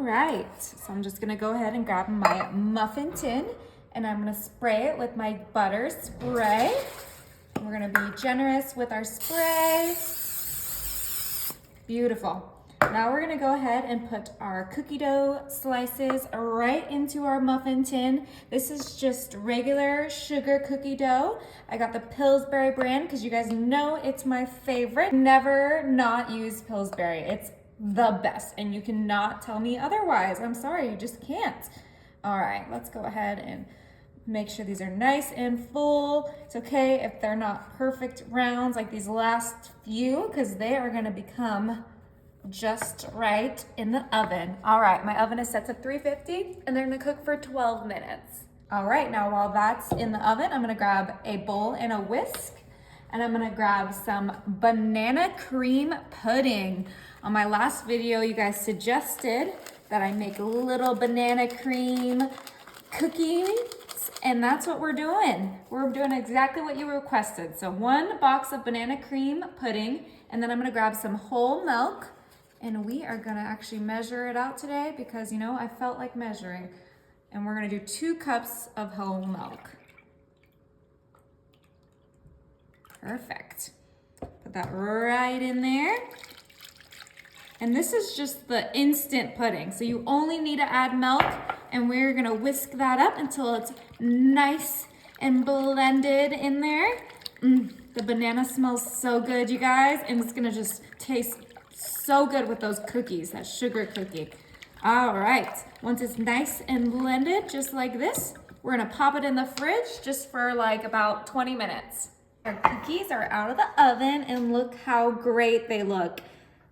right, so I'm just gonna go ahead and grab my muffin tin and I'm gonna spray it with my butter spray. We're gonna be generous with our spray. Beautiful. Now we're gonna go ahead and put our cookie dough slices right into our muffin tin. This is just regular sugar cookie dough. I got the Pillsbury brand because you guys know it's my favorite. Never not use Pillsbury. It's the best and you cannot tell me otherwise. I'm sorry, you just can't. All right, let's go ahead and make sure these are nice and full. It's okay if they're not perfect rounds like these last few because they are gonna become just right in the oven. All right, my oven is set to 350 and they're gonna cook for 12 minutes. All right, now while that's in the oven, I'm gonna grab a bowl and a whisk and I'm gonna grab some banana cream pudding. On my last video, you guys suggested that I make little banana cream cookies and that's what we're doing. We're doing exactly what you requested. So 1 box of banana cream pudding and then I'm gonna grab some whole milk. And we are gonna actually measure it out today because, you know, I felt like measuring. And we're gonna do 2 cups of whole milk. Perfect. Put that right in there. And this is just the instant pudding. So you only need to add milk and we're gonna whisk that up until it's nice and blended in there. The banana smells so good, you guys. And it's gonna just taste so good with those cookies, that sugar cookie. All right, once it's nice and blended, just like this, we're gonna pop it in the fridge just for like about 20 minutes. Our cookies are out of the oven and look how great they look.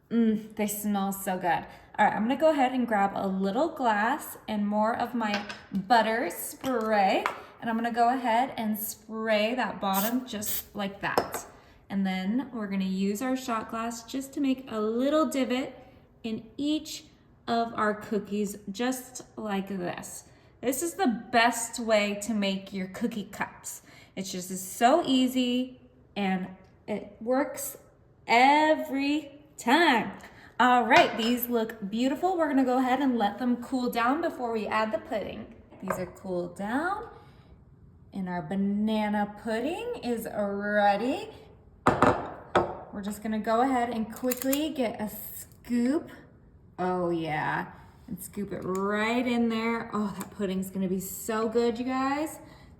They smell so good. All right, I'm gonna go ahead and grab a little glass and more of my butter spray, and I'm gonna go ahead and spray that bottom just like that. And then we're gonna use our shot glass just to make a little divot in each of our cookies, just like this. This is the best way to make your cookie cups. It's just so easy and it works every time. All right, these look beautiful. We're gonna go ahead and let them cool down before we add the pudding. These are cooled down and our banana pudding is ready. We're just gonna go ahead and quickly get a scoop. Oh yeah, and scoop it right in there. Oh, that pudding's gonna be so good, you guys.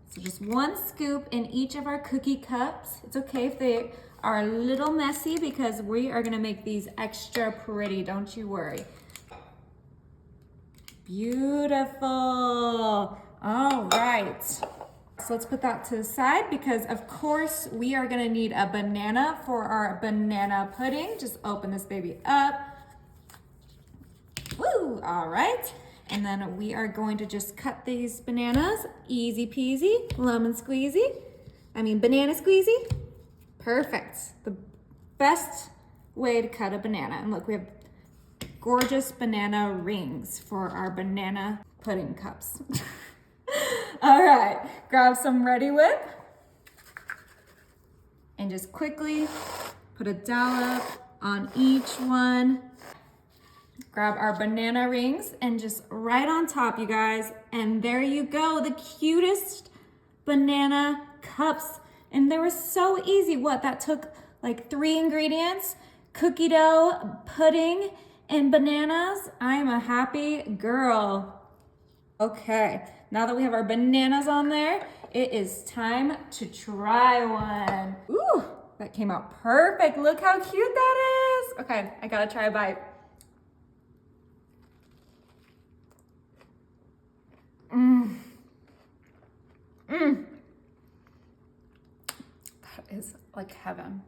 So just 1 scoop in each of our cookie cups. It's okay if they are a little messy because we are gonna make these extra pretty, don't you worry. Beautiful. All right. So let's put that to the side because of course we are gonna need a banana for our banana pudding. Just open this baby up. Woo, all right. And then we are going to just cut these bananas, easy peasy, lemon squeezy. Banana squeezy. Perfect. The best way to cut a banana. And look, we have gorgeous banana rings for our banana pudding cups. All right, grab some Reddi-wip and just quickly put a dollop on each one. Grab our banana rings and just right on top, you guys. And there you go, the cutest banana cups. And they were so easy. What, that took like 3 ingredients, cookie dough, pudding, and bananas. I'm a happy girl. Okay, now that we have our bananas on there, it is time to try one. Ooh, that came out perfect. Look how cute that is. Okay, I gotta try a bite. That is like heaven.